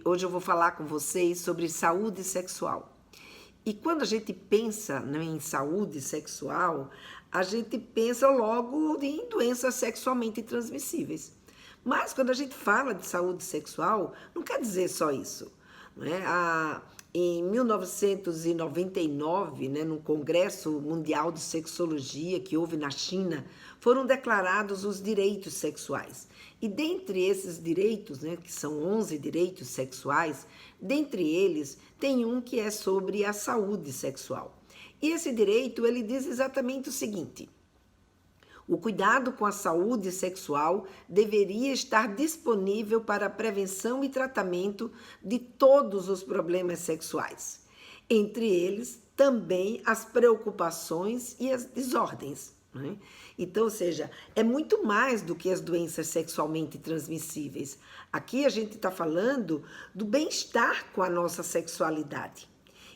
hoje eu vou falar com vocês sobre saúde sexual. E quando a gente pensa, né, em saúde sexual, a gente pensa logo em doenças sexualmente transmissíveis. Mas quando a gente fala de saúde sexual, não quer dizer só isso, né? Em 1999, né, no Congresso Mundial de Sexologia que houve na China, foram declarados os direitos sexuais. E dentre esses direitos, né, que são 11 direitos sexuais, dentre eles tem um que é sobre a saúde sexual. E esse direito, ele diz exatamente o seguinte: o cuidado com a saúde sexual deveria estar disponível para a prevenção e tratamento de todos os problemas sexuais, entre eles também as preocupações e as desordens, né? Então, ou seja, é muito mais do que as doenças sexualmente transmissíveis. Aqui a gente está falando do bem-estar com a nossa sexualidade.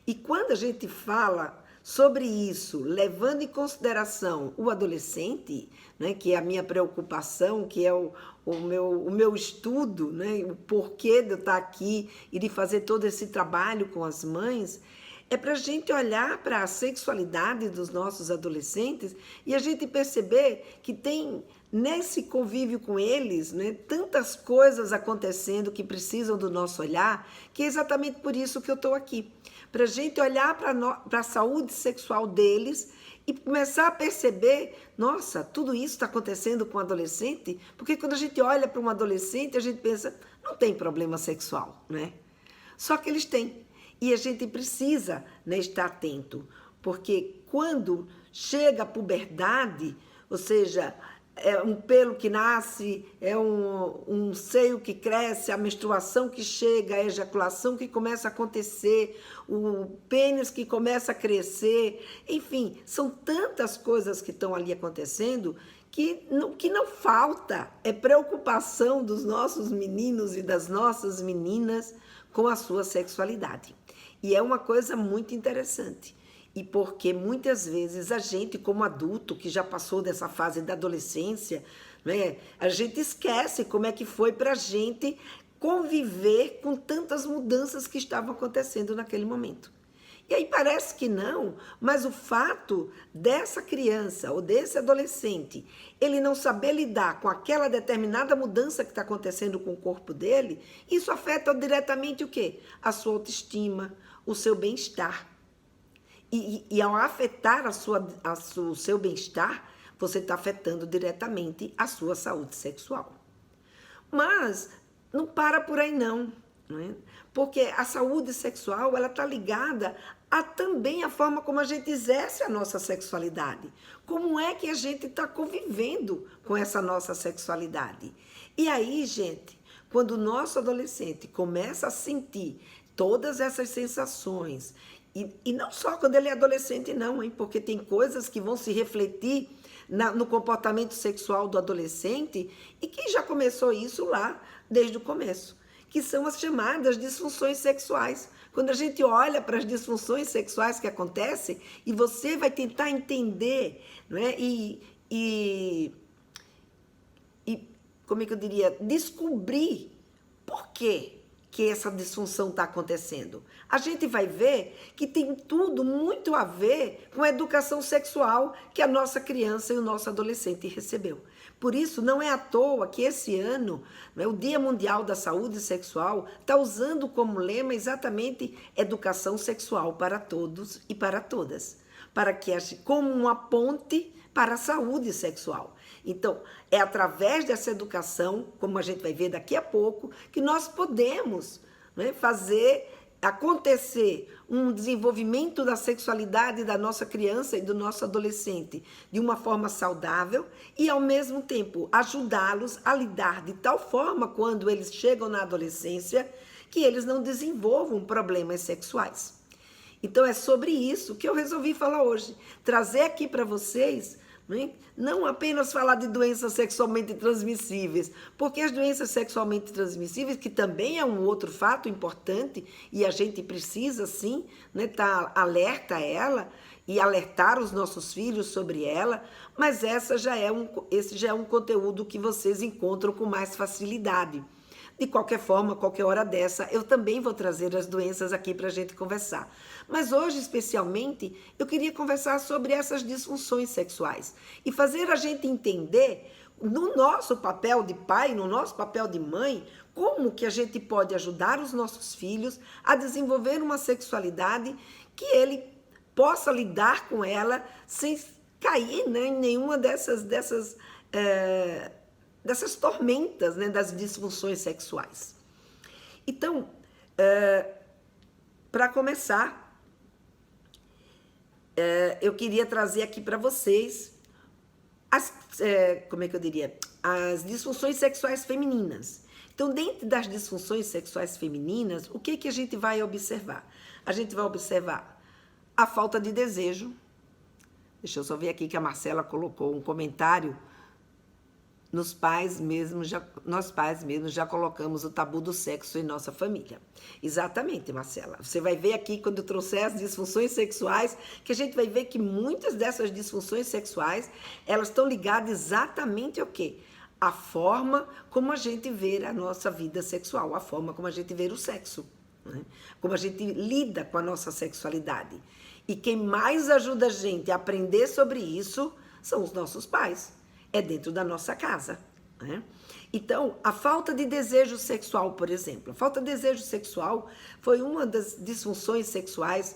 E quando a gente fala sobre isso, levando em consideração o adolescente, né, que é a minha preocupação, que é o meu estudo, né, o porquê de eu estar aqui e de fazer todo esse trabalho com as mães, é para a gente olhar para a sexualidade dos nossos adolescentes e a gente perceber que tem nesse convívio com eles, né, tantas coisas acontecendo que precisam do nosso olhar, que é exatamente por isso que eu estou aqui. Para a gente olhar para a saúde sexual deles e começar a perceber, nossa, tudo isso está acontecendo com o adolescente, porque quando a gente olha para um adolescente, a gente pensa, não tem problema sexual, né? Só que eles têm. E a gente precisa, né, estar atento, porque quando chega a puberdade, ou seja, é um pelo que nasce, é um seio que cresce, a menstruação que chega, a ejaculação que começa a acontecer, o pênis que começa a crescer, enfim, são tantas coisas que estão ali acontecendo que não falta é preocupação dos nossos meninos e das nossas meninas com a sua sexualidade. E é uma coisa muito interessante. E porque muitas vezes a gente, como adulto, que já passou dessa fase da adolescência, né, a gente esquece como é que foi para a gente conviver com tantas mudanças que estavam acontecendo naquele momento. E aí parece que não, mas o fato dessa criança ou desse adolescente, ele não saber lidar com aquela determinada mudança que está acontecendo com o corpo dele, isso afeta diretamente o quê? A sua autoestima, o seu bem-estar. E ao afetar o seu bem-estar, você está afetando diretamente a sua saúde sexual. Mas não para por aí não, né? Porque a saúde sexual ela está ligada a também a forma como a gente exerce a nossa sexualidade. Como é que a gente está convivendo com essa nossa sexualidade? E aí, gente, quando o nosso adolescente começa a sentir todas essas sensações, e não só quando ele é adolescente não, hein? Porque tem coisas que vão se refletir no comportamento sexual do adolescente e que já começou isso lá desde o começo, que são as chamadas disfunções sexuais. Quando a gente olha para as disfunções sexuais que acontecem e você vai tentar entender, né? E como é que eu diria? Descobrir por quê que essa disfunção está acontecendo. A gente vai ver que tem tudo muito a ver com a educação sexual que a nossa criança e o nosso adolescente recebeu. Por isso, não é à toa que esse ano, né, o Dia Mundial da Saúde Sexual está usando como lema exatamente educação sexual para todos e para todas, para que como uma ponte para a saúde sexual. Então, é através dessa educação, como a gente vai ver daqui a pouco, que nós podemos, né, fazer acontecer um desenvolvimento da sexualidade da nossa criança e do nosso adolescente de uma forma saudável e, ao mesmo tempo, ajudá-los a lidar de tal forma quando eles chegam na adolescência que eles não desenvolvam problemas sexuais. Então, é sobre isso que eu resolvi falar hoje, trazer aqui para vocês, não apenas falar de doenças sexualmente transmissíveis, porque as doenças sexualmente transmissíveis, que também é um outro fato importante, e a gente precisa, sim, estar alerta a ela e alertar os nossos filhos sobre ela, mas esse já é um conteúdo que vocês encontram com mais facilidade. De qualquer forma, qualquer hora dessa, eu também vou trazer as doenças aqui para a gente conversar. Mas hoje, especialmente, eu queria conversar sobre essas disfunções sexuais e fazer a gente entender, no nosso papel de pai, no nosso papel de mãe, como que a gente pode ajudar os nossos filhos a desenvolver uma sexualidade que ele possa lidar com ela sem cair, né, em nenhuma dessas tormentas, né, das disfunções sexuais. Então, para começar, eu queria trazer aqui para vocês as disfunções sexuais femininas. Então, dentro das disfunções sexuais femininas, o que a gente vai observar? A gente vai observar a falta de desejo. Deixa eu só ver aqui que a Marcela colocou um comentário. Nós pais mesmos já colocamos o tabu do sexo em nossa família. Exatamente, Marcela. Você vai ver aqui, quando eu trouxer as disfunções sexuais, que a gente vai ver que muitas dessas disfunções sexuais, elas estão ligadas exatamente ao quê? A forma como a gente vê a nossa vida sexual, a forma como a gente vê o sexo, né? Como a gente lida com a nossa sexualidade. E quem mais ajuda a gente a aprender sobre isso são os nossos pais. É dentro da nossa casa, né? Então, a falta de desejo sexual, por exemplo. A falta de desejo sexual foi uma das disfunções sexuais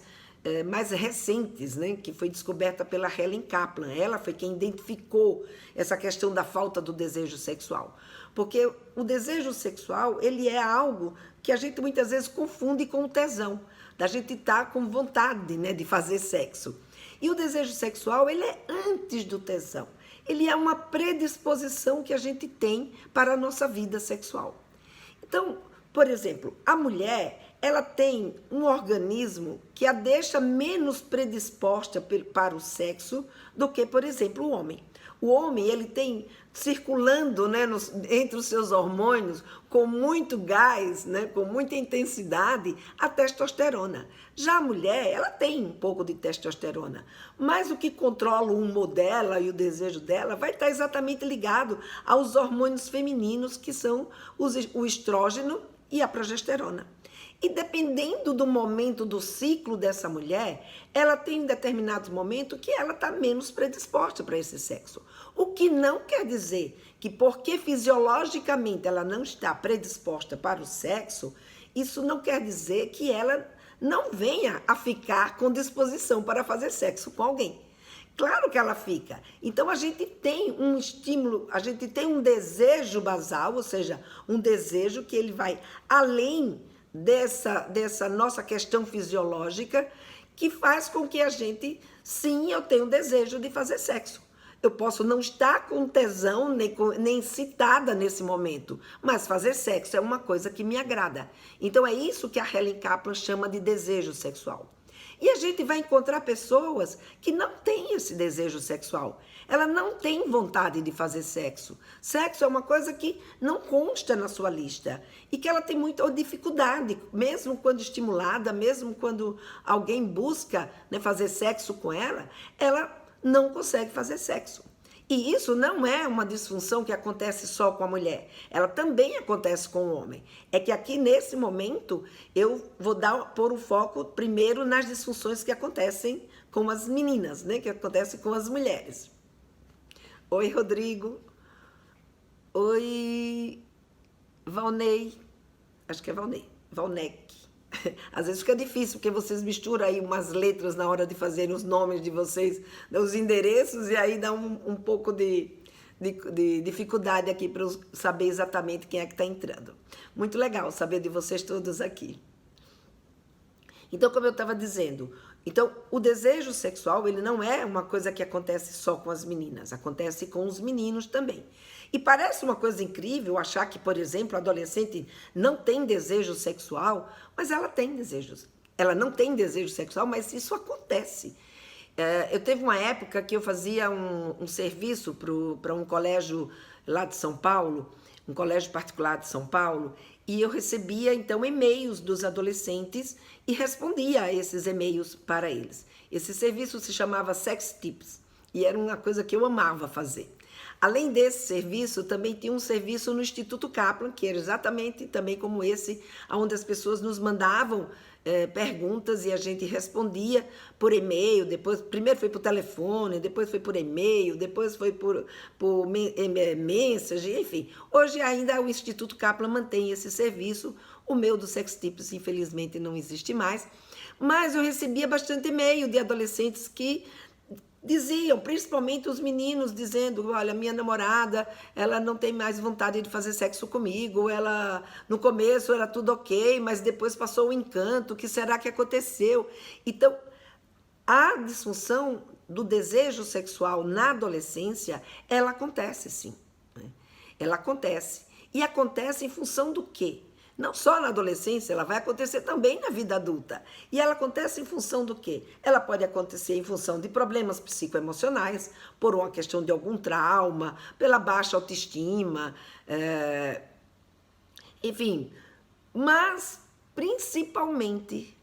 mais recentes, né? Que foi descoberta pela Helen Kaplan. Ela foi quem identificou essa questão da falta do desejo sexual. Porque o desejo sexual, ele é algo que a gente muitas vezes confunde com o tesão. Da gente estar com vontade, né, de fazer sexo. E o desejo sexual, ele é antes do tesão. Ele é uma predisposição que a gente tem para a nossa vida sexual. Então, por exemplo, a mulher, ela tem um organismo que a deixa menos predisposta para o sexo do que, por exemplo, o homem. O homem, ele tem circulando, né, entre os seus hormônios, com muito gás, né, com muita intensidade, a testosterona. Já a mulher, ela tem um pouco de testosterona, mas o que controla o humor dela e o desejo dela vai estar exatamente ligado aos hormônios femininos, que são o estrógeno e a progesterona. E dependendo do momento do ciclo dessa mulher, ela tem em determinados momentos que ela está menos predisposta para esse sexo. O que não quer dizer que porque fisiologicamente ela não está predisposta para o sexo, isso não quer dizer que ela não venha a ficar com disposição para fazer sexo com alguém. Claro que ela fica. Então, a gente tem um estímulo, a gente tem um desejo basal, ou seja, um desejo que ele vai além dessa nossa questão fisiológica, que faz com que a gente, sim, eu tenho desejo de fazer sexo. Eu posso não estar com tesão, nem excitada nesse momento, mas fazer sexo é uma coisa que me agrada. Então, é isso que a Helen Kaplan chama de desejo sexual. E a gente vai encontrar pessoas que não têm esse desejo sexual. Ela não tem vontade de fazer sexo. Sexo é uma coisa que não consta na sua lista e que ela tem muita dificuldade, mesmo quando estimulada, mesmo quando alguém busca, né, fazer sexo com ela não consegue fazer sexo. E isso não é uma disfunção que acontece só com a mulher. Ela também acontece com o homem. É que aqui, nesse momento, eu vou pôr o foco primeiro nas disfunções que acontecem com as meninas, né? Que acontecem com as mulheres. Oi, Rodrigo. Oi, Valnei. Acho que é Valnei. Valnec. Às vezes fica difícil, porque vocês misturam aí umas letras na hora de fazerem os nomes de vocês, os endereços, e aí dá um pouco de dificuldade aqui para eu saber exatamente quem é que está entrando. Muito legal saber de vocês todos aqui. Então, como eu estava dizendo, o desejo sexual, ele não é uma coisa que acontece só com as meninas, acontece com os meninos também. E parece uma coisa incrível achar que, por exemplo, a adolescente não tem desejo sexual, mas ela tem desejos. Ela não tem desejo sexual, mas isso acontece. Eu teve uma época que eu fazia um serviço para um colégio lá de São Paulo, um colégio particular de São Paulo, e eu recebia, então, e-mails dos adolescentes e respondia a esses e-mails para eles. Esse serviço se chamava Sex Tips e era uma coisa que eu amava fazer. Além desse serviço, também tinha um serviço no Instituto Kaplan, que era exatamente também como esse, onde as pessoas nos mandavam perguntas e a gente respondia por e-mail, depois primeiro foi por telefone, depois foi por e-mail, depois foi por mensagem, enfim. Hoje ainda o Instituto Kaplan mantém esse serviço, o meu do Sex Tips infelizmente não existe mais, mas eu recebia bastante e-mail de adolescentes que diziam, principalmente os meninos, dizendo, olha, minha namorada, ela não tem mais vontade de fazer sexo comigo, ela, no começo era tudo ok, mas depois passou o encanto, o que será que aconteceu? Então, a disfunção do desejo sexual na adolescência, ela acontece sim, né? Ela acontece. E acontece em função do quê? Não só na adolescência, ela vai acontecer também na vida adulta. E ela acontece em função do quê? Ela pode acontecer em função de problemas psicoemocionais, por uma questão de algum trauma, pela baixa autoestima, enfim. Mas, principalmente,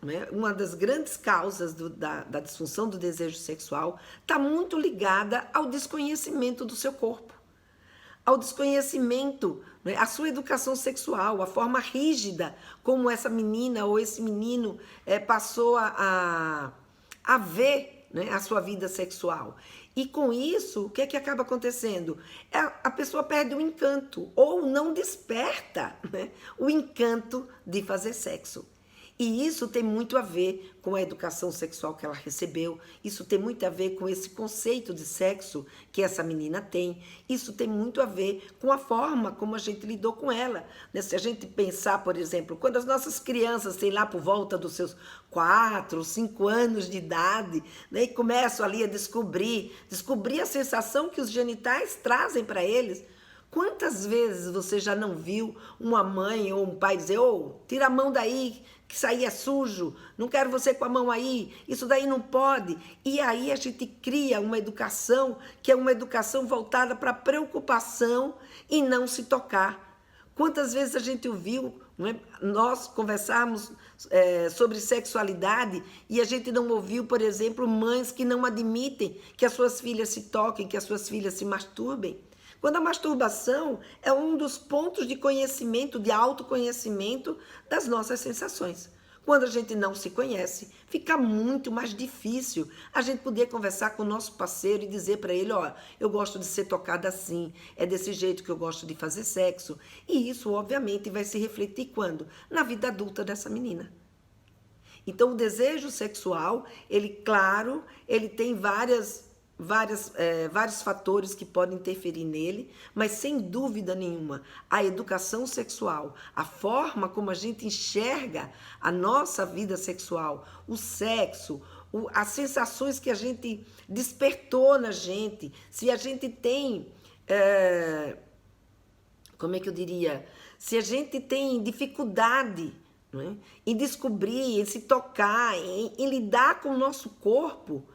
né, uma das grandes causas da disfunção do desejo sexual está muito ligada ao desconhecimento do seu corpo, ao desconhecimento, né, a sua educação sexual, a forma rígida como essa menina ou esse menino passou a ver, né, a sua vida sexual. E com isso, o que é que acaba acontecendo? A pessoa perde o encanto ou não desperta, né, o encanto de fazer sexo. E isso tem muito a ver com a educação sexual que ela recebeu, isso tem muito a ver com esse conceito de sexo que essa menina tem, isso tem muito a ver com a forma como a gente lidou com ela. Né? Se a gente pensar, por exemplo, quando as nossas crianças têm lá por volta dos seus 4, 5 anos de idade, né, e começam ali a descobrir a sensação que os genitais trazem para eles. Quantas vezes você já não viu uma mãe ou um pai dizer, tira a mão daí, que isso aí é sujo, não quero você com a mão aí, isso daí não pode. E aí a gente cria uma educação que é uma educação voltada para preocupação e não se tocar. Quantas vezes a gente ouviu, né, nós conversarmos sobre sexualidade e a gente não ouviu, por exemplo, mães que não admitem que as suas filhas se toquem, que as suas filhas se masturbem. Quando a masturbação é um dos pontos de conhecimento, de autoconhecimento das nossas sensações. Quando a gente não se conhece, fica muito mais difícil a gente poder conversar com o nosso parceiro e dizer para ele, eu gosto de ser tocada assim, é desse jeito que eu gosto de fazer sexo. E isso, obviamente, vai se refletir quando? Na vida adulta dessa menina. Então, o desejo sexual, ele tem vários fatores que podem interferir nele, mas sem dúvida nenhuma, a educação sexual, a forma como a gente enxerga a nossa vida sexual, o sexo, as sensações que a gente despertou na gente, se a gente tem, como é que eu diria, se a gente tem dificuldade, né, em descobrir, em se tocar, em lidar com o nosso corpo,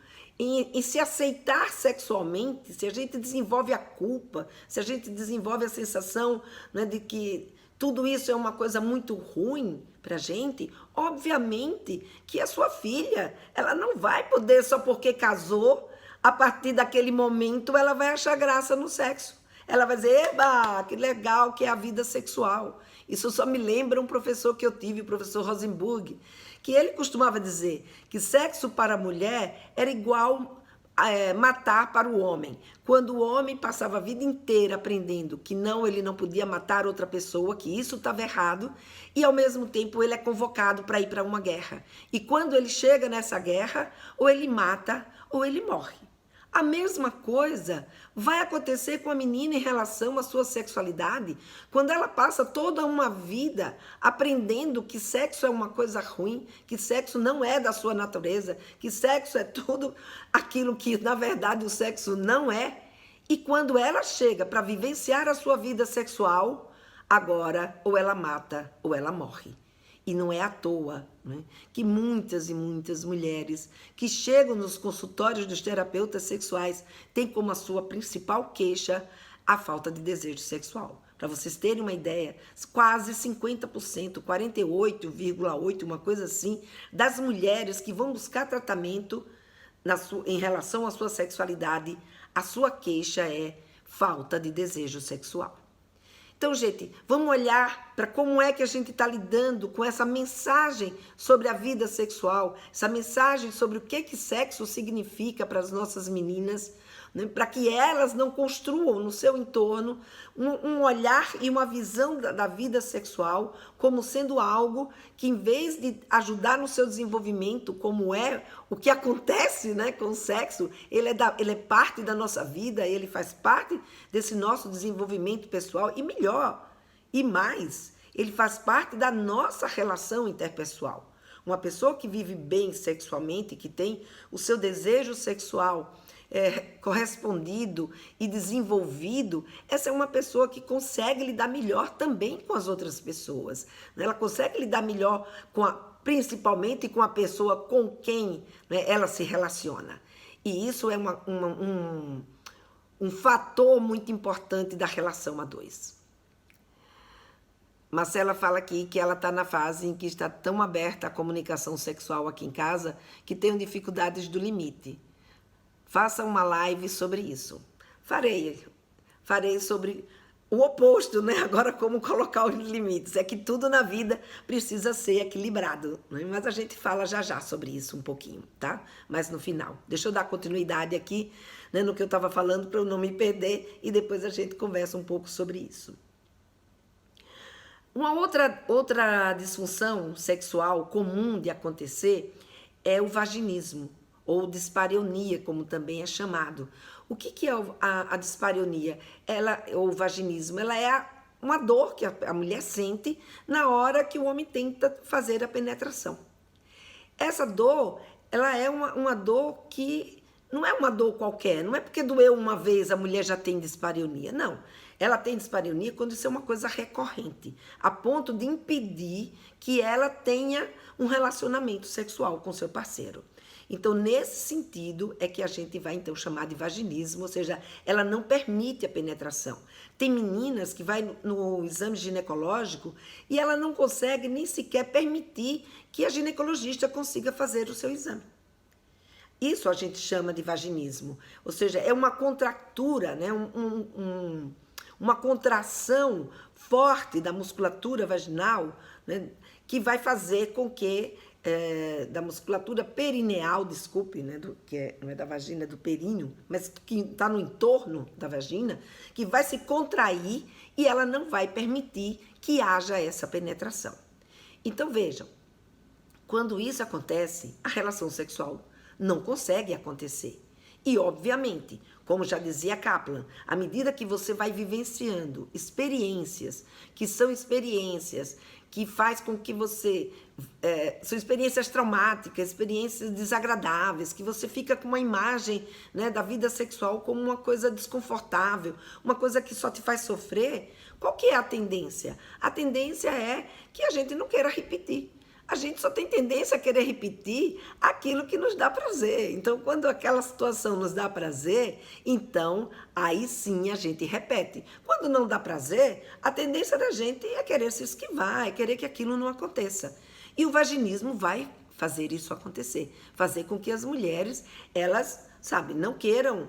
em se aceitar sexualmente, se a gente desenvolve a culpa, se a gente desenvolve a sensação, né, de que tudo isso é uma coisa muito ruim para a gente, obviamente que a sua filha, ela não vai poder, só porque casou, a partir daquele momento ela vai achar graça no sexo. Ela vai dizer, eba, que legal que é a vida sexual. Isso só me lembra um professor que eu tive, o professor Rosenburg, que ele costumava dizer que sexo para a mulher era igual matar para o homem. Quando o homem passava a vida inteira aprendendo que ele não podia matar outra pessoa, que isso estava errado, e ao mesmo tempo ele é convocado para ir para uma guerra. E quando ele chega nessa guerra, ou ele mata ou ele morre. A mesma coisa vai acontecer com a menina em relação à sua sexualidade, quando ela passa toda uma vida aprendendo que sexo é uma coisa ruim, que sexo não é da sua natureza, que sexo é tudo aquilo que, na verdade, o sexo não é. E quando ela chega para vivenciar a sua vida sexual, agora ou ela mata ou ela morre. E não é à toa, né, que muitas e muitas mulheres que chegam nos consultórios dos terapeutas sexuais têm como a sua principal queixa a falta de desejo sexual. Para vocês terem uma ideia, quase 50%, 48,8%, uma coisa assim, das mulheres que vão buscar tratamento em relação à sua sexualidade, a sua queixa é falta de desejo sexual. Então, gente, vamos olhar para como é que a gente está lidando com essa mensagem sobre a vida sexual, essa mensagem sobre o que sexo significa para as nossas meninas, né, para que elas não construam no seu entorno um olhar e uma visão da vida sexual como sendo algo que, em vez de ajudar no seu desenvolvimento, como é o que acontece, né, com o sexo, ele é parte da nossa vida, ele faz parte desse nosso desenvolvimento pessoal e melhor, e mais, ele faz parte da nossa relação interpessoal. Uma pessoa que vive bem sexualmente, que tem o seu desejo sexual correspondido e desenvolvido, essa é uma pessoa que consegue lidar melhor também com as outras pessoas. Ela consegue lidar melhor principalmente com a pessoa com quem, né, ela se relaciona. E isso é um fator muito importante da relação a dois. Marcela fala aqui que ela está na fase em que está tão aberta a comunicação sexual aqui em casa que tem dificuldades do limite. Faça uma live sobre isso. Farei sobre o oposto, né? Agora, como colocar os limites. É que tudo na vida precisa ser equilibrado, né? Mas a gente fala já sobre isso um pouquinho, tá? Mas no final. Deixa eu dar continuidade aqui, né, no que eu estava falando para eu não me perder e depois a gente conversa um pouco sobre isso. Uma outra disfunção sexual comum de acontecer é o vaginismo, ou dispareunia, como também é chamado. O que é a dispareunia? Ou o vaginismo? Ela é uma dor que a mulher sente na hora que o homem tenta fazer a penetração. Essa dor, ela é uma dor que não é uma dor qualquer, não é porque doeu uma vez a mulher já tem dispareunia, não. Ela tem dispareunia quando isso é uma coisa recorrente, a ponto de impedir que ela tenha um relacionamento sexual com seu parceiro. Então, nesse sentido, é que a gente vai, então, chamar de vaginismo, ou seja, ela não permite a penetração. Tem meninas que vai no exame ginecológico e ela não consegue nem sequer permitir que a ginecologista consiga fazer o seu exame. Isso a gente chama de vaginismo, ou seja, é uma contratura, né? Uma contração forte da musculatura vaginal, né? Que vai fazer com que da musculatura perineal, desculpe, né, não é da vagina, é do períneo, mas que está no entorno da vagina, que vai se contrair e ela não vai permitir que haja essa penetração. Então, vejam, quando isso acontece, a relação sexual não consegue acontecer. E, obviamente, como já dizia Kaplan, à medida que você vai vivenciando experiências, que são experiências que faz com que você... são experiências traumáticas, experiências desagradáveis, que você fica com uma imagem, né, da vida sexual como uma coisa desconfortável, uma coisa que só te faz sofrer. Qual que é a tendência? A tendência é que a gente não queira repetir. A gente só tem tendência a querer repetir aquilo que nos dá prazer. Então, quando aquela situação nos dá prazer, então, aí sim a gente repete. Quando não dá prazer, a tendência da gente é querer se esquivar, é querer que aquilo não aconteça. E o vaginismo vai fazer isso acontecer. Fazer com que as mulheres, elas, sabe, não queiram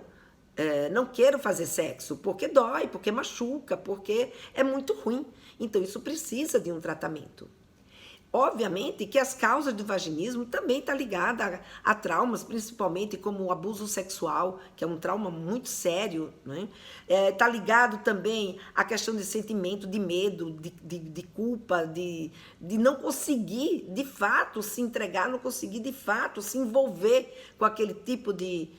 fazer sexo, porque dói, porque machuca, porque é muito ruim. Então, isso precisa de um tratamento. Obviamente que as causas do vaginismo também estão ligadas a traumas, principalmente como o abuso sexual, que é um trauma muito sério, né? Está ligado também à questão de sentimento de medo, de culpa, de não conseguir, de fato, se entregar, não conseguir, de fato, se envolver com aquele tipo de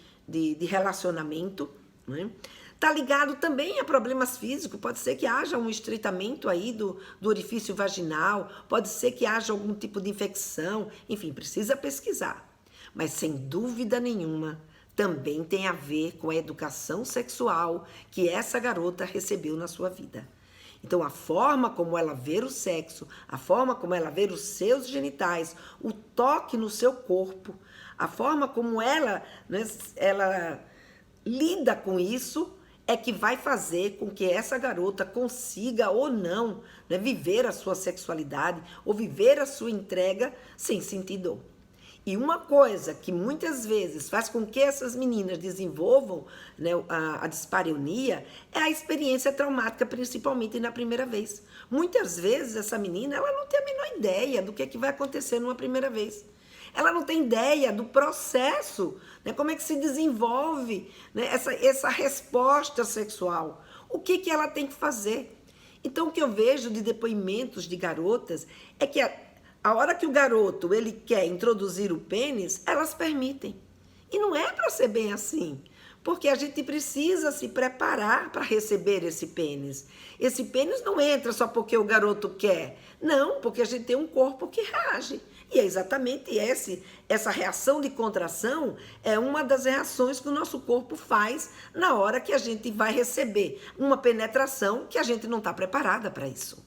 relacionamento, né? Está ligado também a problemas físicos, pode ser que haja um estreitamento aí do orifício vaginal, pode ser que haja algum tipo de infecção, enfim, precisa pesquisar. Mas, sem dúvida nenhuma, também tem a ver com a educação sexual que essa garota recebeu na sua vida. Então, a forma como ela vê o sexo, a forma como ela vê os seus genitais, o toque no seu corpo, a forma como ela, né, ela lida com isso, é que vai fazer com que essa garota consiga ou não, né, viver a sua sexualidade ou viver a sua entrega sem sentir dor. E uma coisa que muitas vezes faz com que essas meninas desenvolvam, né, a dispareunia é a experiência traumática, principalmente na primeira vez. Muitas vezes essa menina ela não tem a menor ideia do que vai acontecer numa primeira vez. Ela não tem ideia do processo, né, como é que se desenvolve, né, essa resposta sexual. O que ela tem que fazer? Então, o que eu vejo de depoimentos de garotas é que a hora que o garoto ele quer introduzir o pênis, elas permitem. E não é para ser bem assim, porque a gente precisa se preparar para receber esse pênis. Esse pênis não entra só porque o garoto quer, não, porque a gente tem um corpo que reage. E é exatamente essa reação de contração é uma das reações que o nosso corpo faz na hora que a gente vai receber uma penetração que a gente não está preparada para isso.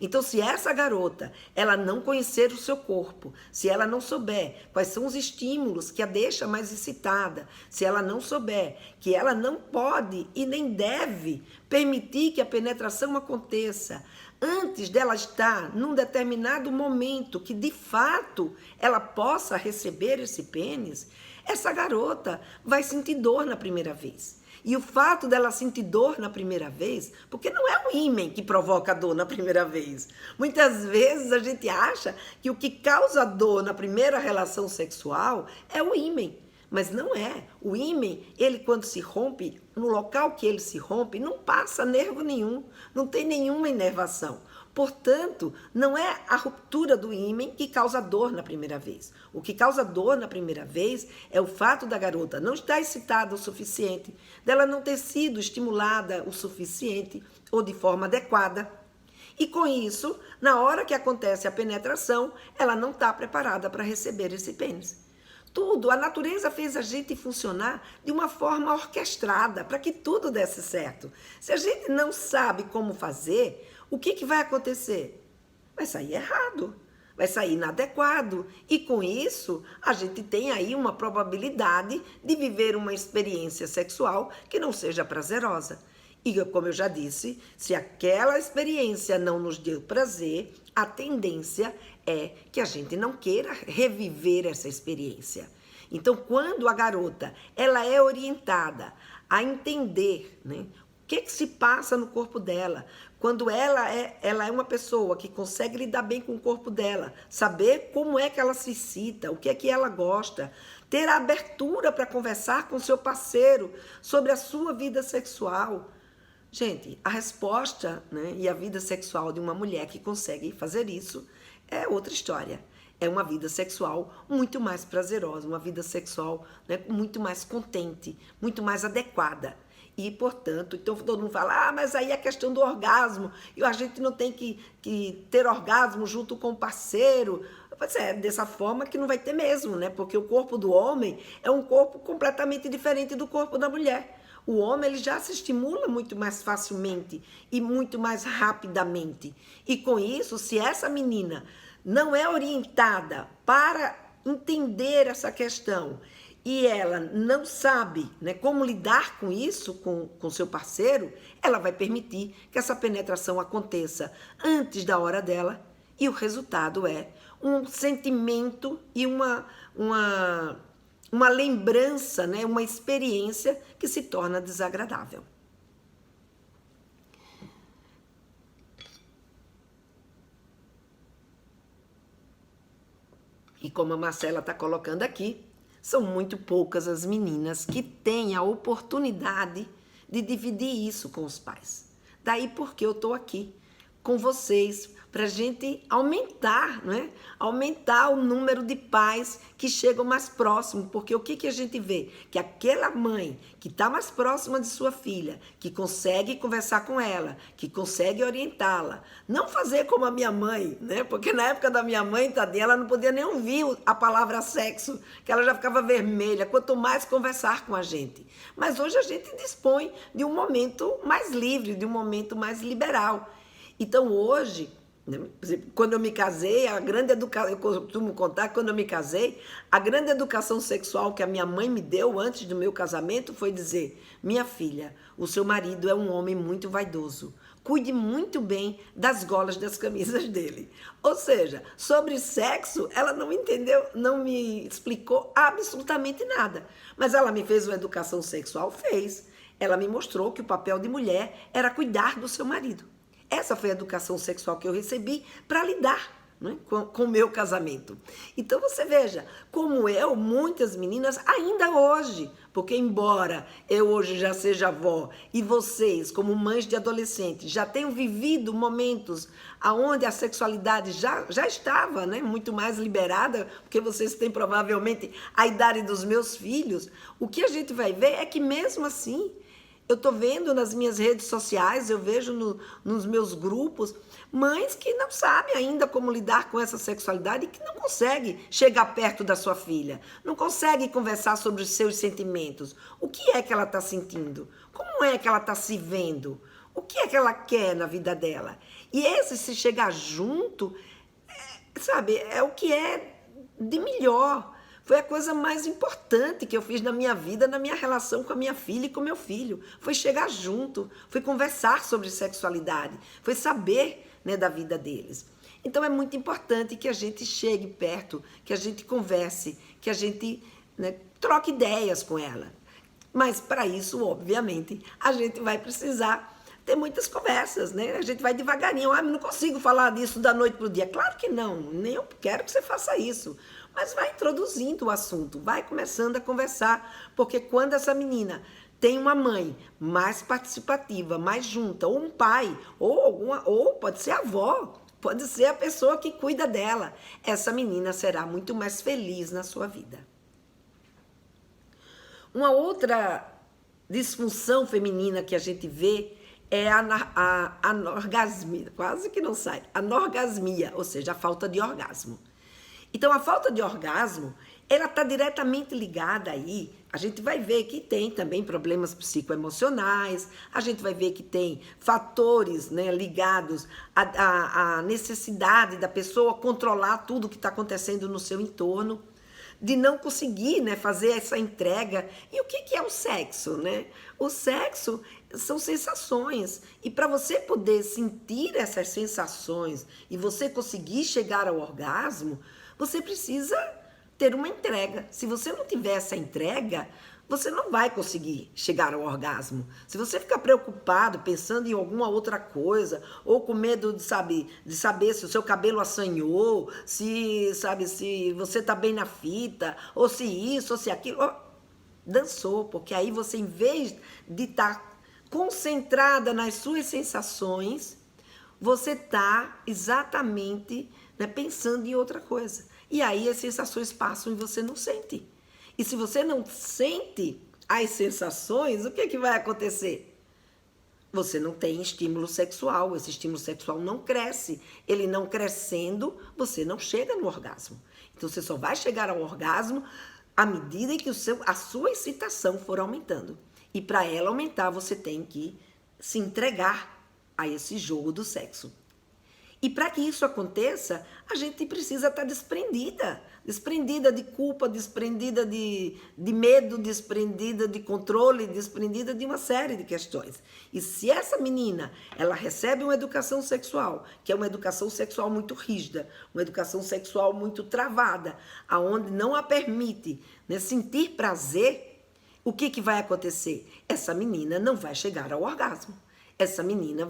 Então, se essa garota, ela não conhecer o seu corpo, se ela não souber quais são os estímulos que a deixa mais excitada, se ela não souber que ela não pode e nem deve permitir que a penetração aconteça antes dela estar num determinado momento que, de fato, ela possa receber esse pênis, essa garota vai sentir dor na primeira vez. E o fato dela sentir dor na primeira vez, porque não é o ímen que provoca dor na primeira vez. Muitas vezes a gente acha que o que causa dor na primeira relação sexual é o ímen. Mas não é. O ímen, ele quando se rompe, no local que ele se rompe, não passa nervo nenhum, não tem nenhuma inervação. Portanto, não é a ruptura do ímen que causa dor na primeira vez. O que causa dor na primeira vez é o fato da garota não estar excitada o suficiente, dela não ter sido estimulada o suficiente ou de forma adequada. E com isso, na hora que acontece a penetração, ela não está preparada para receber esse pênis. Tudo, a natureza fez a gente funcionar de uma forma orquestrada para que tudo desse certo. Se a gente não sabe como fazer, o que vai acontecer? Vai sair errado, vai sair inadequado. E com isso, a gente tem aí uma probabilidade de viver uma experiência sexual que não seja prazerosa. E como eu já disse, se aquela experiência não nos deu prazer, a tendência é que a gente não queira reviver essa experiência. Então, quando a garota ela é orientada a entender, né, o que se passa no corpo dela, quando ela é uma pessoa que consegue lidar bem com o corpo dela, saber como é que ela se excita, o que é que ela gosta, ter a abertura para conversar com seu parceiro sobre a sua vida sexual. Gente, a resposta, né, e a vida sexual de uma mulher que consegue fazer isso é outra história. É uma vida sexual muito mais prazerosa, uma vida sexual, né, muito mais contente, muito mais adequada. E, portanto, então todo mundo fala, mas aí é questão do orgasmo, e a gente não tem que ter orgasmo junto com o parceiro. Pois é, dessa forma que não vai ter mesmo, né? Porque o corpo do homem é um corpo completamente diferente do corpo da mulher. O homem ele já se estimula muito mais facilmente e muito mais rapidamente. E com isso, se essa menina não é orientada para entender essa questão e ela não sabe, né, como lidar com isso, com seu parceiro, ela vai permitir que essa penetração aconteça antes da hora dela e o resultado é um sentimento e uma lembrança, né, uma experiência que se torna desagradável. E como a Marcela está colocando aqui, são muito poucas as meninas que têm a oportunidade de dividir isso com os pais. Daí porque eu estou aqui com vocês para a gente aumentar, né? Aumentar o número de pais que chegam mais próximo, porque o que a gente vê? Que aquela mãe que está mais próxima de sua filha, que consegue conversar com ela, que consegue orientá-la, não fazer como a minha mãe, né? Porque na época da minha mãe, tadinha, ela não podia nem ouvir a palavra sexo, que ela já ficava vermelha, quanto mais conversar com a gente. Mas hoje a gente dispõe de um momento mais livre, de um momento mais liberal. Então hoje, quando eu me casei, eu costumo contar que quando eu me casei, a grande educação sexual que a minha mãe me deu antes do meu casamento foi dizer: minha filha, o seu marido é um homem muito vaidoso. cuide muito bem das golas das camisas dele. Ou seja, sobre sexo, ela não entendeu, não me explicou absolutamente nada. Mas ela me fez uma educação sexual? Fez. Ela me mostrou que o papel de mulher era cuidar do seu marido. Essa foi a educação sexual que eu recebi para lidar, né, com o meu casamento. Então você veja, como eu, muitas meninas, ainda hoje, porque embora eu hoje já seja avó e vocês, como mães de adolescentes, já tenham vivido momentos onde a sexualidade já estava, né, muito mais liberada, porque vocês têm provavelmente a idade dos meus filhos, o que a gente vai ver é que mesmo assim, eu estou vendo nas minhas redes sociais, eu vejo nos meus grupos, mães que não sabem ainda como lidar com essa sexualidade e que não conseguem chegar perto da sua filha, não conseguem conversar sobre os seus sentimentos. O que é que ela está sentindo? Como é que ela está se vendo? O que é que ela quer na vida dela? E esse se chegar junto, sabe, é o que é de melhor. Foi a coisa mais importante que eu fiz na minha vida, na minha relação com a minha filha e com meu filho. Foi chegar junto, foi conversar sobre sexualidade, foi saber, né, da vida deles. Então é muito importante que a gente chegue perto, que a gente converse, que a gente, né, troque ideias com ela. Mas para isso, obviamente, a gente vai precisar ter muitas conversas, né? A gente vai devagarinho. Ah, não consigo falar disso da noite para o dia. Claro que não, nem eu quero que você faça isso. Mas vai introduzindo o assunto, vai começando a conversar, porque quando essa menina tem uma mãe mais participativa, mais junta, ou um pai, ou pode ser a avó, pode ser a pessoa que cuida dela, essa menina será muito mais feliz na sua vida. Uma outra disfunção feminina que a gente vê é a anorgasmia, quase que não sai, anorgasmia, ou seja, a falta de orgasmo. Então, a falta de orgasmo, ela está diretamente ligada aí. A gente vai ver que tem também problemas psicoemocionais, a gente vai ver que tem fatores, né, ligados à necessidade da pessoa controlar tudo que está acontecendo no seu entorno, de não conseguir, né, fazer essa entrega. E o que é o sexo, né? O sexo são sensações. E para você poder sentir essas sensações e você conseguir chegar ao orgasmo, você precisa ter uma entrega. Se você não tiver essa entrega, você não vai conseguir chegar ao orgasmo. Se você ficar preocupado, pensando em alguma outra coisa, ou com medo de saber se o seu cabelo assanhou, se você está bem na fita, ou se isso, ou se aquilo, dançou, porque aí você, em vez de estar concentrada nas suas sensações, você está exatamente, né, pensando em outra coisa. E aí as sensações passam e você não sente. E se você não sente as sensações, o que vai acontecer? Você não tem estímulo sexual, esse estímulo sexual não cresce. Ele não crescendo, você não chega no orgasmo. Então você só vai chegar ao orgasmo à medida em que a sua excitação for aumentando. E para ela aumentar, você tem que se entregar a esse jogo do sexo. E para que isso aconteça, a gente precisa estar desprendida de culpa, desprendida de medo, desprendida de controle, desprendida de uma série de questões. E se essa menina, ela recebe uma educação sexual, que é uma educação sexual muito rígida, uma educação sexual muito travada, aonde não a permite, né, sentir prazer, o que vai acontecer? Essa menina não vai chegar ao orgasmo. Essa menina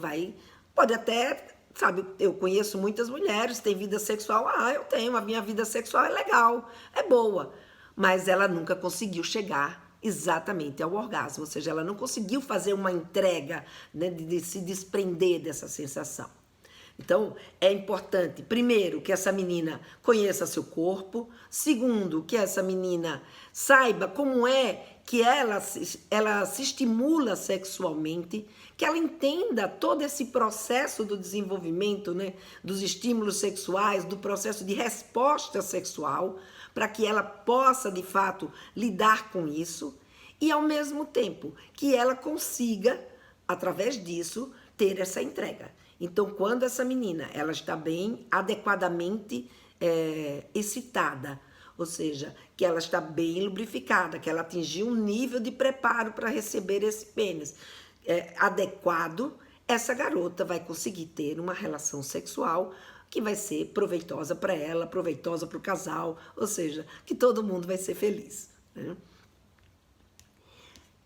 pode até... Sabe, eu conheço muitas mulheres, têm vida sexual, eu tenho, a minha vida sexual é legal, é boa, mas ela nunca conseguiu chegar exatamente ao orgasmo, ou seja, ela não conseguiu fazer uma entrega, né, de se desprender dessa sensação. Então, é importante, primeiro, que essa menina conheça seu corpo, segundo, que essa menina saiba como é que ela se estimula sexualmente, que ela entenda todo esse processo do desenvolvimento, né, dos estímulos sexuais, do processo de resposta sexual, para que ela possa, de fato, lidar com isso e, ao mesmo tempo, que ela consiga, através disso, ter essa entrega. Então, quando essa menina ela está bem adequadamente excitada, ou seja, que ela está bem lubrificada, que ela atingiu um nível de preparo para receber esse pênis adequado, essa garota vai conseguir ter uma relação sexual que vai ser proveitosa para ela, proveitosa para o casal, ou seja, que todo mundo vai ser feliz, né?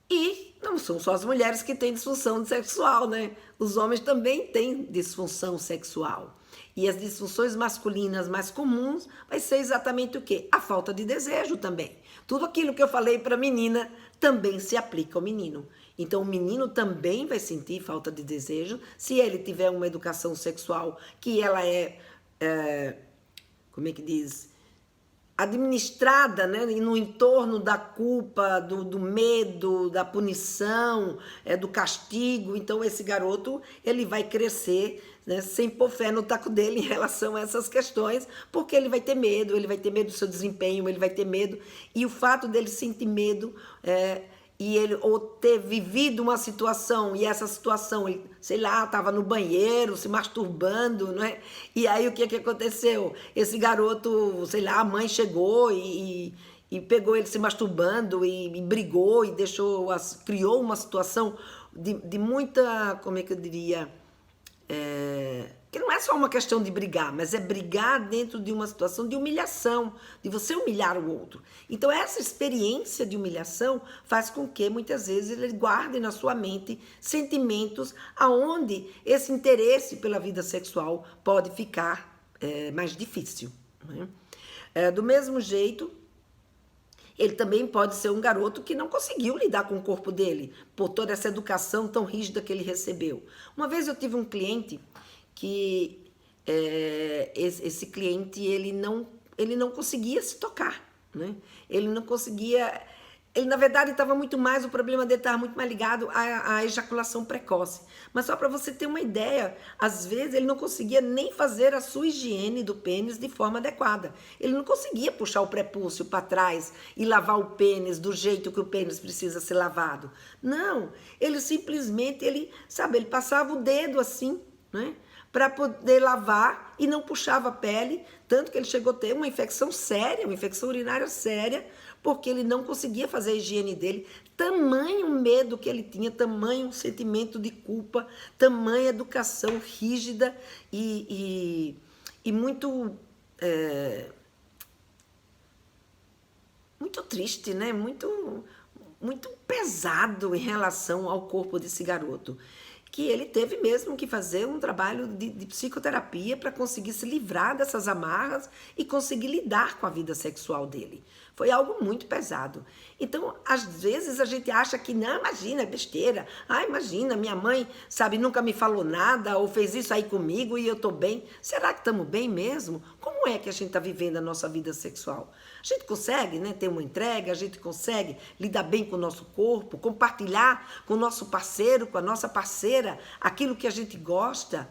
E não são só as mulheres que têm disfunção sexual, né? Os homens também têm disfunção sexual. E as disfunções masculinas mais comuns vai ser exatamente o quê? A falta de desejo também. Tudo aquilo que eu falei para a menina também se aplica ao menino. Então, o menino também vai sentir falta de desejo se ele tiver uma educação sexual que ela como é que diz? Administrada, né, no entorno da culpa, do medo, da punição, do castigo. Então, esse garoto ele vai crescer, né, sem pôr fé no taco dele em relação a essas questões, porque ele vai ter medo do seu desempenho, ele vai ter medo. E o fato dele sentir medo e ele ou ter vivido uma situação, e essa situação, ele, sei lá, estava no banheiro, se masturbando, não é? E aí o que aconteceu? Esse garoto, sei lá, a mãe chegou e pegou ele se masturbando e brigou e criou uma situação de muita, como é que eu diria, que não é só uma questão de brigar, mas é brigar dentro de uma situação de humilhação, de você humilhar o outro. Então, essa experiência de humilhação faz com que, muitas vezes, ele guarde na sua mente sentimentos aonde esse interesse pela vida sexual pode ficar mais difícil, né? Do mesmo jeito, ele também pode ser um garoto que não conseguiu lidar com o corpo dele, por toda essa educação tão rígida que ele recebeu. Uma vez eu tive um cliente que esse cliente ele não conseguia se tocar, né? Ele não conseguia, ele na verdade estava muito mais, o problema dele estava muito mais ligado à ejaculação precoce. Mas só para você ter uma ideia, às vezes ele não conseguia nem fazer a sua higiene do pênis de forma adequada. Ele não conseguia puxar o prepúcio para trás e lavar o pênis do jeito que o pênis precisa ser lavado. Não, ele simplesmente, ele passava o dedo assim, né, para poder lavar e não puxava a pele, tanto que ele chegou a ter uma infecção séria, uma infecção urinária séria, porque ele não conseguia fazer a higiene dele, tamanho medo que ele tinha, tamanho sentimento de culpa, tamanha educação rígida e muito, muito triste, né? Muito pesado em relação ao corpo desse garoto, que ele teve mesmo que fazer um trabalho de psicoterapia para conseguir se livrar dessas amarras e conseguir lidar com a vida sexual dele. Foi algo muito pesado. Então, às vezes a gente acha que, não, imagina, é besteira. Ah, imagina, minha mãe, nunca me falou nada ou fez isso aí comigo e eu tô bem. Será que estamos bem mesmo? Como é que a gente está vivendo a nossa vida sexual? A gente consegue, né, ter uma entrega, a gente consegue lidar bem com o nosso corpo, compartilhar com o nosso parceiro, com a nossa parceira, aquilo que a gente gosta,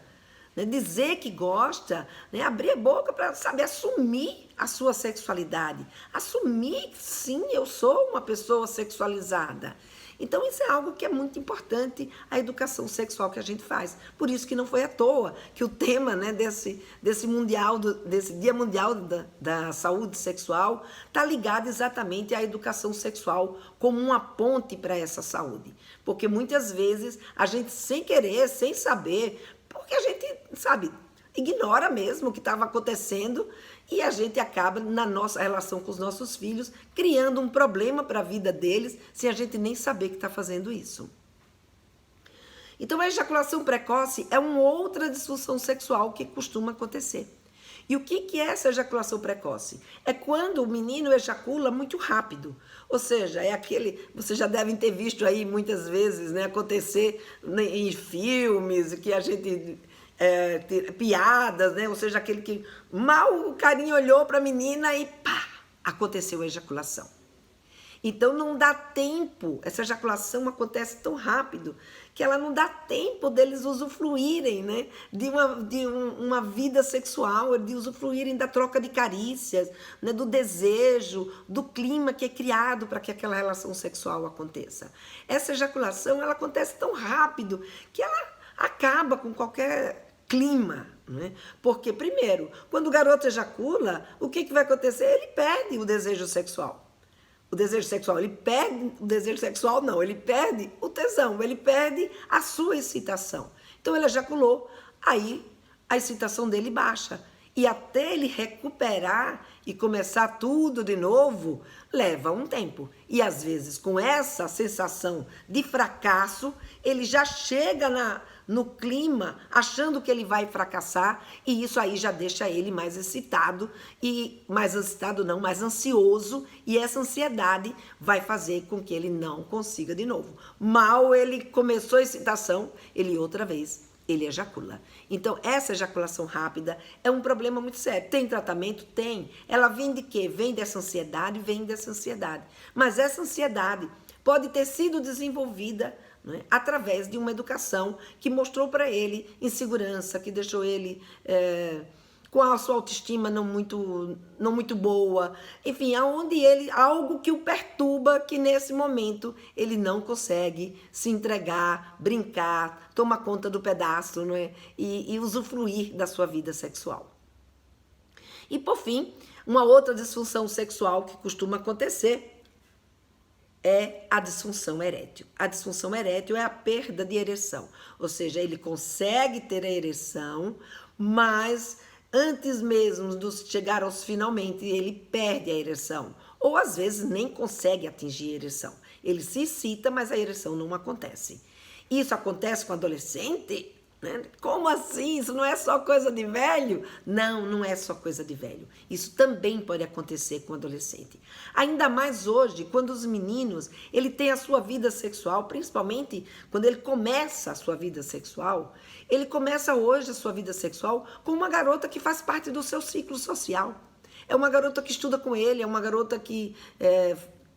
né, dizer que gosta, né, abrir a boca para assumir a sua sexualidade, assumir que sim, eu sou uma pessoa sexualizada. Então isso é algo que é muito importante, a educação sexual que a gente faz. Por isso que não foi à toa que o tema, né, desse Dia Mundial da Saúde Sexual está ligado exatamente à educação sexual como uma ponte para essa saúde. Porque muitas vezes a gente, sem querer, sem saber, porque a gente, ignora mesmo o que estava acontecendo e a gente acaba, na nossa relação com os nossos filhos, criando um problema para a vida deles, sem a gente nem saber que está fazendo isso. Então, a ejaculação precoce é uma outra disfunção sexual que costuma acontecer. E o que é essa ejaculação precoce? É quando o menino ejacula muito rápido. Ou seja, é aquele... Vocês já devem ter visto aí muitas vezes, né, acontecer em filmes, que a gente... piadas, né? Ou seja, aquele que mal o carinha olhou para a menina e pá, aconteceu a ejaculação. Então não dá tempo, essa ejaculação acontece tão rápido que ela não dá tempo deles usufruírem, né, de uma vida sexual, de usufruírem da troca de carícias, né, do desejo, do clima que é criado para que aquela relação sexual aconteça. Essa ejaculação ela acontece tão rápido que ela acaba com qualquer clima, né? Porque, primeiro, quando o garoto ejacula, o que vai acontecer? Ele perde o desejo sexual. O desejo sexual, ele perde o desejo sexual, não, ele perde o tesão, ele perde a sua excitação. Então ele ejaculou, aí a excitação dele baixa. E até ele recuperar e começar tudo de novo, leva um tempo. E às vezes, com essa sensação de fracasso, ele já chega no clima achando que ele vai fracassar, e isso aí já deixa ele mais excitado, mais ansioso, e essa ansiedade vai fazer com que ele não consiga de novo. Mal ele começou a excitação, ele outra vez ele ejacula. Então, essa ejaculação rápida é um problema muito sério. Tem tratamento? Tem. Ela vem de quê? Vem dessa ansiedade? Vem dessa ansiedade. Mas essa ansiedade pode ter sido desenvolvida, né, através de uma educação que mostrou para ele insegurança, que deixou ele com a sua autoestima não muito boa, enfim, algo que o perturba, que nesse momento ele não consegue se entregar, brincar, tomar conta do pedaço, não é? E usufruir da sua vida sexual. E por fim, uma outra disfunção sexual que costuma acontecer é a disfunção erétil. A disfunção erétil é a perda de ereção, ou seja, ele consegue ter a ereção, mas antes mesmo de chegar aos finalmente, ele perde a ereção. Ou às vezes nem consegue atingir a ereção. Ele se excita, mas a ereção não acontece. Isso acontece com adolescente? Né? Como assim? Isso não é só coisa de velho? Não, não é só coisa de velho. Isso também pode acontecer com adolescente. Ainda mais hoje, quando os meninos, ele tem a sua vida sexual, principalmente quando ele começa a sua vida sexual, ele começa hoje a sua vida sexual com uma garota que faz parte do seu ciclo social. É uma garota que estuda com ele, é uma garota que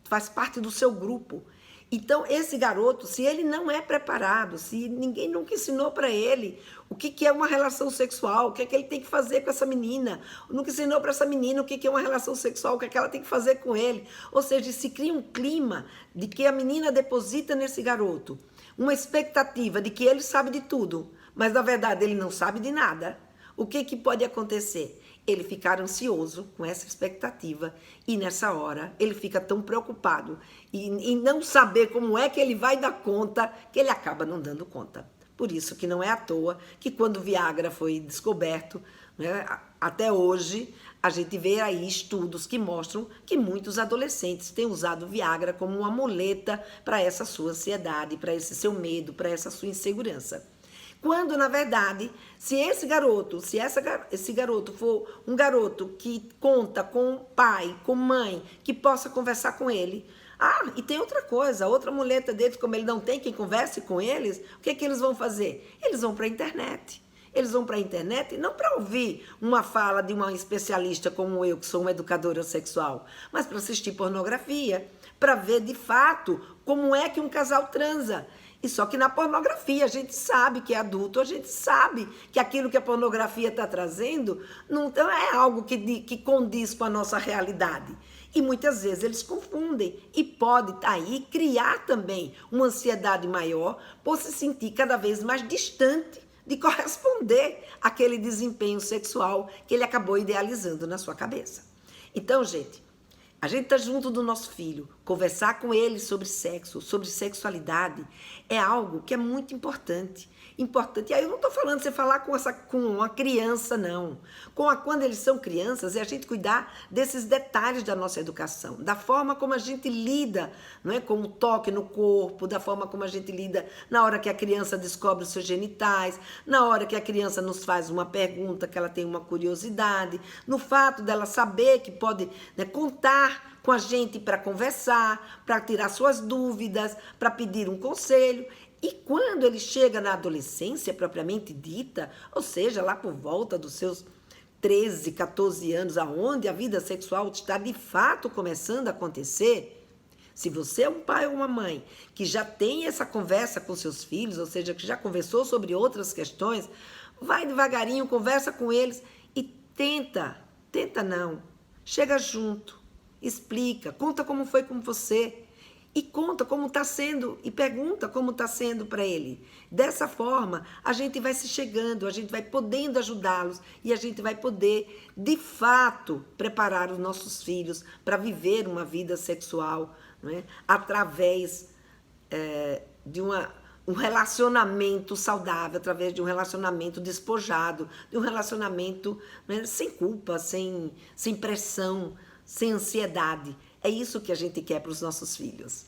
faz parte do seu grupo. Então, esse garoto, se ele não é preparado, se ninguém nunca ensinou para ele o que é uma relação sexual, o que é que ele tem que fazer com essa menina, nunca ensinou para essa menina o que é uma relação sexual, o que é que ela tem que fazer com ele. Ou seja, se cria um clima de que a menina deposita nesse garoto uma expectativa de que ele sabe de tudo, mas na verdade ele não sabe de nada. O que pode acontecer? Ele ficar ansioso com essa expectativa e nessa hora ele fica tão preocupado em não saber como é que ele vai dar conta, que ele acaba não dando conta. Por isso que não é à toa que quando o Viagra foi descoberto, né, até hoje a gente vê aí estudos que mostram que muitos adolescentes têm usado o Viagra como uma muleta para essa sua ansiedade, para esse seu medo, para essa sua insegurança. Quando, na verdade, se esse garoto for um garoto que conta com pai, com mãe, que possa conversar com ele. Ah, e tem outra coisa, outra muleta deles, como ele não tem quem converse com eles, o que eles vão fazer? Eles vão para a internet. Eles vão para a internet não para ouvir uma fala de uma especialista como eu, que sou uma educadora sexual, mas para assistir pornografia, para ver de fato como é que um casal transa. E só que na pornografia a gente sabe que é adulto, a gente sabe que aquilo que a pornografia está trazendo não é algo que condiz com a nossa realidade. E muitas vezes eles confundem e pode aí criar também uma ansiedade maior por se sentir cada vez mais distante de corresponder àquele desempenho sexual que ele acabou idealizando na sua cabeça. Então, gente, a gente tá junto do nosso filho, conversar com ele sobre sexo, sobre sexualidade, é algo que é muito importante. E aí eu não estou falando de você falar com uma criança, não. Quando eles são crianças, é a gente cuidar desses detalhes da nossa educação, da forma como a gente lida, não é, com o toque no corpo, da forma como a gente lida na hora que a criança descobre os seus genitais, na hora que a criança nos faz uma pergunta, que ela tem uma curiosidade, no fato dela saber que pode, né, contar com a gente para conversar, para tirar suas dúvidas, para pedir um conselho. E quando ele chega na adolescência propriamente dita, ou seja, lá por volta dos seus 13, 14 anos, aonde a vida sexual está de fato começando a acontecer, se você é um pai ou uma mãe que já tem essa conversa com seus filhos, ou seja, que já conversou sobre outras questões, vai devagarinho, conversa com eles e tenta não, chega junto, explica, conta como foi com você. E conta como está sendo, e pergunta como está sendo para ele. Dessa forma, a gente vai se chegando, a gente vai podendo ajudá-los e a gente vai poder, de fato, preparar os nossos filhos para viver uma vida sexual, não é? Através um relacionamento saudável, através de um relacionamento despojado, de um relacionamento, né, sem culpa, sem pressão, sem ansiedade. É isso que a gente quer para os nossos filhos.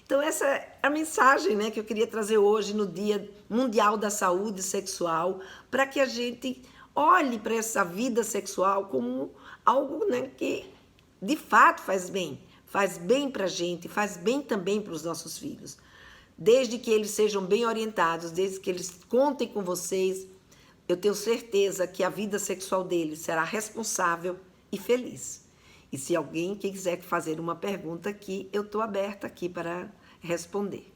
Então essa é a mensagem, né, que eu queria trazer hoje no Dia Mundial da Saúde Sexual, para que a gente olhe para essa vida sexual como algo, né, que de fato faz bem para a gente, faz bem também para os nossos filhos. Desde que eles sejam bem orientados, desde que eles contem com vocês, eu tenho certeza que a vida sexual deles será responsável e feliz. E se alguém quiser fazer uma pergunta aqui, eu estou aberta aqui para responder.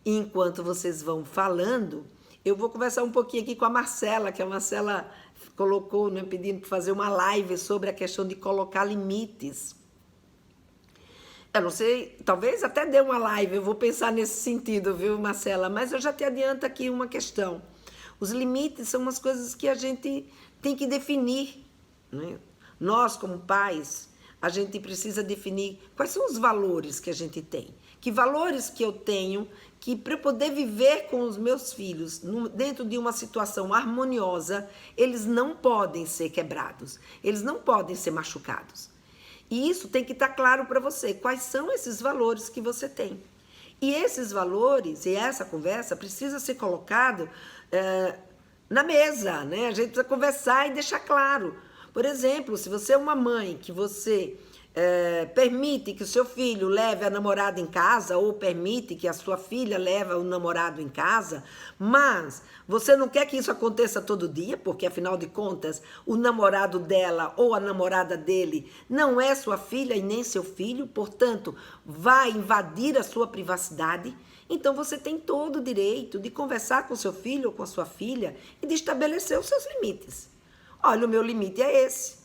E enquanto vocês vão falando, eu vou conversar um pouquinho aqui com a Marcela, que a Marcela colocou, né, pedindo para fazer uma live sobre a questão de colocar limites. Eu não sei, talvez até dê uma live, eu vou pensar nesse sentido, viu, Marcela? Mas eu já te adianto aqui uma questão. Os limites são umas coisas que a gente tem que definir, né? Nós, como pais, a gente precisa definir quais são os valores que a gente tem. Que valores que eu tenho que, para eu poder viver com os meus filhos dentro de uma situação harmoniosa, eles não podem ser quebrados, eles não podem ser machucados. E isso tem que estar claro para você, quais são esses valores que você tem. E esses valores e essa conversa precisa ser colocado na mesa, né? A gente precisa conversar e deixar claro. Por exemplo, se você é uma mãe que você permite que o seu filho leve a namorada em casa ou permite que a sua filha leve o namorado em casa, mas você não quer que isso aconteça todo dia, porque afinal de contas o namorado dela ou a namorada dele não é sua filha e nem seu filho, portanto vai invadir a sua privacidade. Então você tem todo o direito de conversar com seu filho ou com a sua filha e de estabelecer os seus limites. Olha, o meu limite é esse.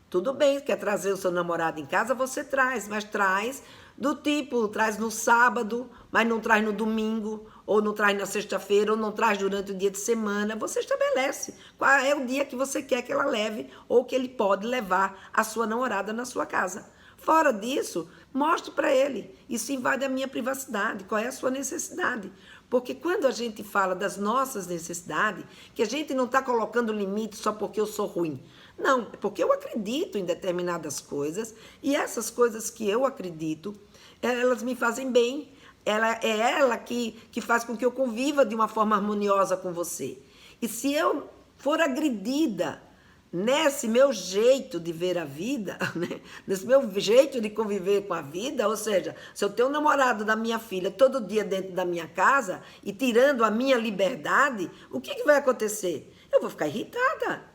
Tudo bem, quer trazer o seu namorado em casa, você traz, mas traz do tipo, traz no sábado, mas não traz no domingo, ou não traz na sexta-feira, ou não traz durante o dia de semana. Você estabelece qual é o dia que você quer que ela leve, ou que ele pode levar a sua namorada na sua casa. Fora disso, mostre para ele. Isso invade a minha privacidade, qual é a sua necessidade. Porque quando a gente fala das nossas necessidades, que a gente não está colocando limite só porque eu sou ruim. Não, é porque eu acredito em determinadas coisas e essas coisas que eu acredito, elas me fazem bem. Ela que faz com que eu conviva de uma forma harmoniosa com você. E se eu for agredida nesse meu jeito de ver a vida, né? Nesse meu jeito de conviver com a vida, ou seja, se eu tenho um namorado da minha filha todo dia dentro da minha casa e tirando a minha liberdade, o que vai acontecer? Eu vou ficar irritada.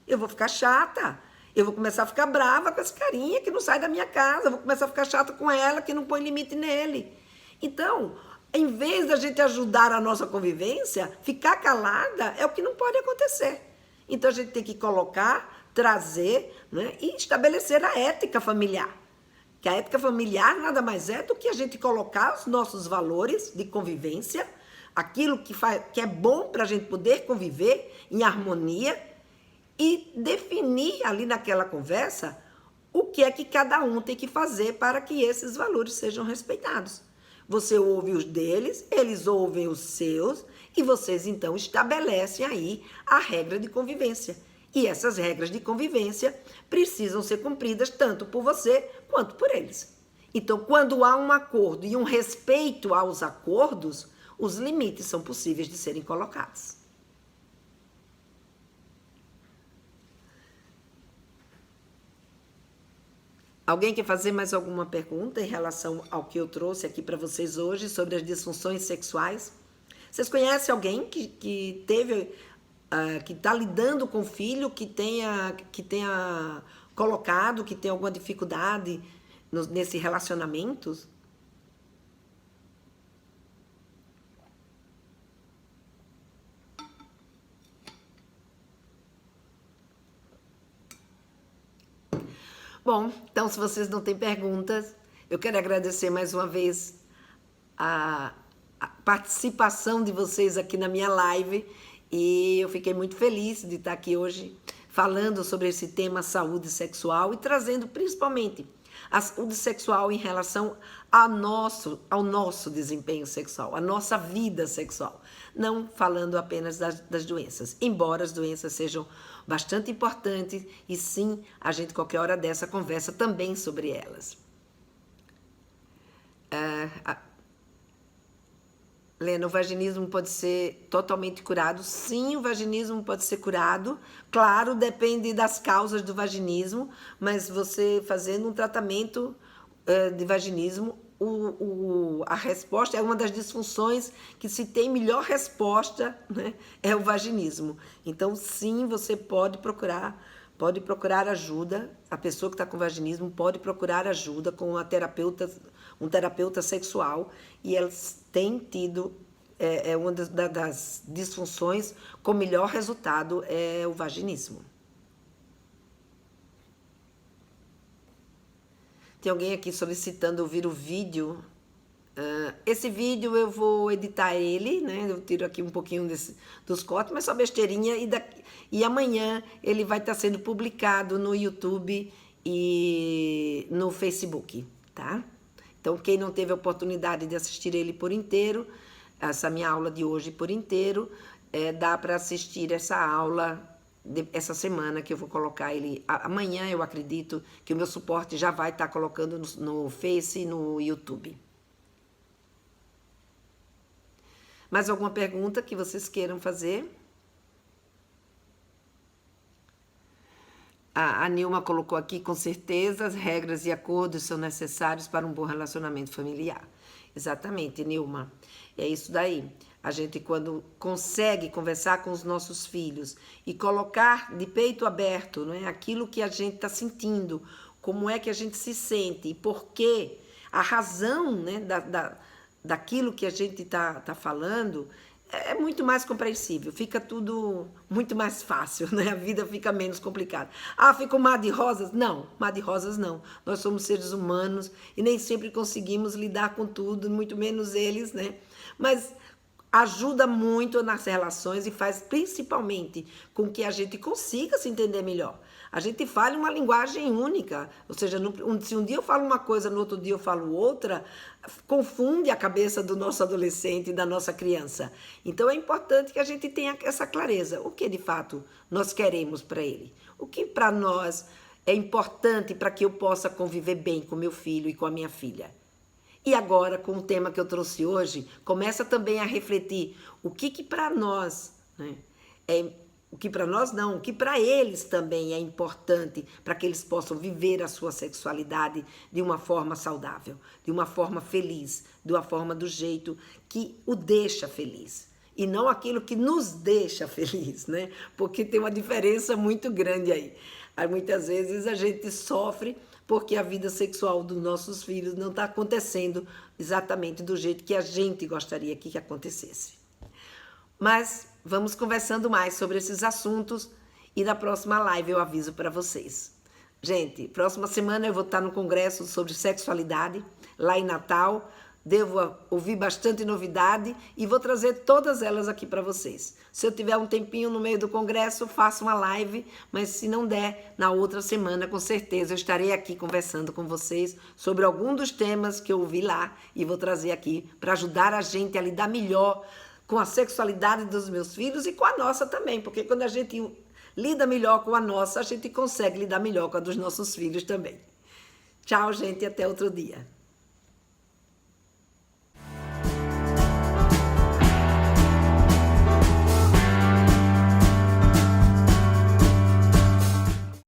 Eu vou ficar chata, eu vou começar a ficar brava com esse carinha que não sai da minha casa, eu vou começar a ficar chata com ela que não põe limite nele. Então, em vez da gente ajudar a nossa convivência, ficar calada é o que não pode acontecer. Então a gente tem que colocar, trazer, né, e estabelecer a ética familiar. Que a ética familiar nada mais é do que a gente colocar os nossos valores de convivência, aquilo que é bom para a gente poder conviver em harmonia, e definir ali naquela conversa o que é que cada um tem que fazer para que esses valores sejam respeitados. Você ouve os deles, eles ouvem os seus e vocês então estabelecem aí a regra de convivência. E essas regras de convivência precisam ser cumpridas tanto por você quanto por eles. Então, quando há um acordo e um respeito aos acordos, os limites são possíveis de serem colocados. Alguém quer fazer mais alguma pergunta em relação ao que eu trouxe aqui para vocês hoje sobre as disfunções sexuais? Vocês conhecem alguém que teve, que está lidando com o filho, que tenha colocado, que tem alguma dificuldade nesse relacionamento? Bom, então se vocês não têm perguntas, eu quero agradecer mais uma vez a participação de vocês aqui na minha live e eu fiquei muito feliz de estar aqui hoje falando sobre esse tema saúde sexual e trazendo principalmente O sexual em relação ao nosso desempenho sexual, à nossa vida sexual. Não falando apenas das doenças, embora as doenças sejam bastante importantes e sim, a gente qualquer hora dessa conversa também sobre elas. Lena, o vaginismo pode ser totalmente curado? Sim, o vaginismo pode ser curado. Claro, depende das causas do vaginismo, mas você fazendo um tratamento de vaginismo, a resposta é uma das disfunções que se tem melhor resposta, né, é o vaginismo. Então, sim, você pode procurar ajuda. A pessoa que está com vaginismo pode procurar ajuda com um terapeuta sexual, e elas têm tido uma das disfunções com melhor resultado é o vaginismo. Tem alguém aqui solicitando ouvir o vídeo. Esse vídeo eu vou editar ele, né? Eu tiro aqui um pouquinho dos cortes, mas só besteirinha. E amanhã ele vai estar sendo publicado no YouTube e no Facebook, tá? Então, quem não teve a oportunidade de assistir ele por inteiro, essa minha aula de hoje por inteiro, dá para assistir essa aula essa semana, que eu vou colocar ele amanhã. Eu acredito que o meu suporte já vai estar colocando no Face e no YouTube. Mais alguma pergunta que vocês queiram fazer? A Nilma colocou aqui, com certeza, as regras e acordos são necessários para um bom relacionamento familiar. Exatamente, Nilma. É isso daí. A gente, quando consegue conversar com os nossos filhos e colocar de peito aberto, não é, aquilo que a gente está sentindo, como é que a gente se sente e por quê, a razão, né, daquilo que a gente está falando, é muito mais compreensível, fica tudo muito mais fácil, né? A vida fica menos complicada. Fica um mar de rosas? Não, mar de rosas não. Nós somos seres humanos e nem sempre conseguimos lidar com tudo, muito menos eles, né? Mas ajuda muito nas relações e faz principalmente com que a gente consiga se entender melhor. A gente fale uma linguagem única, ou seja, se um dia eu falo uma coisa, no outro dia eu falo outra, confunde a cabeça do nosso adolescente e da nossa criança. Então é importante que a gente tenha essa clareza. O que de fato nós queremos para ele? O que para nós é importante para que eu possa conviver bem com meu filho e com a minha filha? E agora, com o tema que eu trouxe hoje, começa também a refletir o que para nós, né, o que para nós não, o que para eles também é importante para que eles possam viver a sua sexualidade de uma forma saudável, de uma forma feliz, de uma forma do jeito que o deixa feliz. E não aquilo que nos deixa feliz, né? Porque tem uma diferença muito grande aí. Aí muitas vezes a gente sofre porque a vida sexual dos nossos filhos não está acontecendo exatamente do jeito que a gente gostaria que acontecesse. Mas vamos conversando mais sobre esses assuntos e na próxima live eu aviso para vocês. Gente, próxima semana eu vou estar no congresso sobre sexualidade, lá em Natal. Devo ouvir bastante novidade e vou trazer todas elas aqui para vocês. Se eu tiver um tempinho no meio do congresso, faço uma live, mas se não der, na outra semana, com certeza, eu estarei aqui conversando com vocês sobre algum dos temas que eu ouvi lá e vou trazer aqui para ajudar a gente a lidar melhor com a sexualidade dos meus filhos e com a nossa também, porque quando a gente lida melhor com a nossa, a gente consegue lidar melhor com a dos nossos filhos também. Tchau, gente, até outro dia.